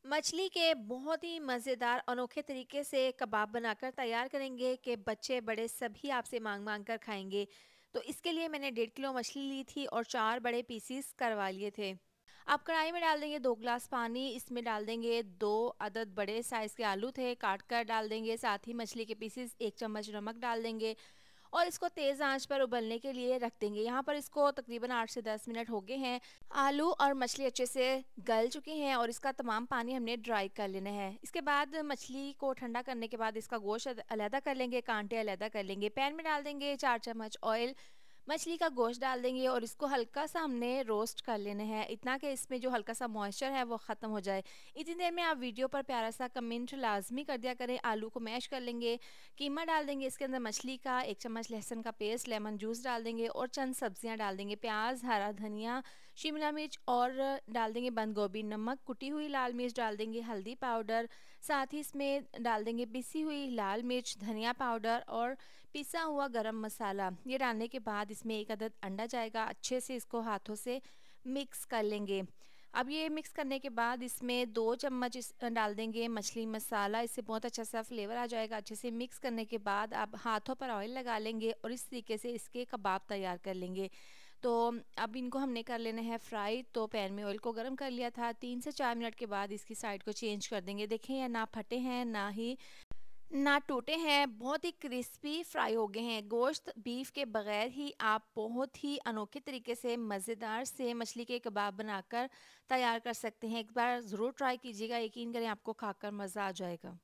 मछली के बहुत ही मज़ेदार अनोखे तरीके से कबाब बनाकर तैयार करेंगे कि बच्चे बड़े सभी आपसे मांग मांग कर खाएंगे। तो इसके लिए मैंने 1.5 किलो मछली ली थी और 4 बड़े पीसीस करवा लिए थे। अब कढ़ाई में डाल देंगे 2 गिलास पानी, इसमें डाल देंगे 2 अदद बड़े साइज़ के आलू थे काट कर डाल देंगे, साथ ही मछली के पीसीस 1 चम्मच नमक डाल देंगे और इसको तेज़ आंच पर उबलने के लिए रख देंगे। यहाँ पर इसको तकरीबन 8 से 10 मिनट हो गए हैं। आलू और मछली अच्छे से गल चुके हैं और इसका तमाम पानी हमने ड्राई कर लेना है। इसके बाद मछली को ठंडा करने के बाद इसका गोश्त अलहदा कर लेंगे, कांटे अलहदा कर लेंगे। पैन में डाल देंगे 4 चम्मच ऑयल, मछली का गोश्त डाल देंगे और इसको हल्का सा हमने रोस्ट कर लेना है, इतना कि इसमें जो हल्का सा मॉइस्चर है वो ख़त्म हो जाए। इतनी देर में आप वीडियो पर प्यारा सा कमेंट लाजमी कर दिया करें। आलू को मैश कर लेंगे, कीमा डाल देंगे, इसके अंदर मछली का 1 चम्मच लहसुन का पेस्ट, लेमन जूस डाल देंगे और चंद सब्जियां डाल देंगे, प्याज, हरा धनिया, शिमला मिर्च और डाल देंगे बंद गोभी, नमक, कुटी हुई लाल मिर्च डाल देंगे, हल्दी पाउडर, साथ ही इसमें डाल देंगे पिसी हुई लाल मिर्च, धनिया पाउडर और पिसा हुआ गरम मसाला। ये डालने के बाद इसमें 1 अदद अंडा जाएगा, अच्छे से इसको हाथों से मिक्स कर लेंगे। अब ये मिक्स करने के बाद इसमें 2 चम्मच डाल देंगे मछली मसाला, इससे बहुत अच्छा सा फ्लेवर आ जाएगा। अच्छे से मिक्स करने के बाद आप हाथों पर ऑयल लगा लेंगे और इस तरीके से इसके कबाब तैयार कर लेंगे। तो अब इनको हमने कर लेना है फ्राई। तो पैन में ऑयल को गर्म कर लिया था, 3 से 4 मिनट के बाद इसकी साइड को चेंज कर देंगे। देखें ये ना फटे हैं ना टूटे हैं, बहुत ही क्रिस्पी फ्राई हो गए हैं। गोश्त बीफ के बगैर ही आप बहुत ही अनोखे तरीके से मज़ेदार से मछली के कबाब बनाकर तैयार कर सकते हैं। एक बार ज़रूर ट्राई कीजिएगा, यकीन करें आपको खाकर मज़ा आ जाएगा।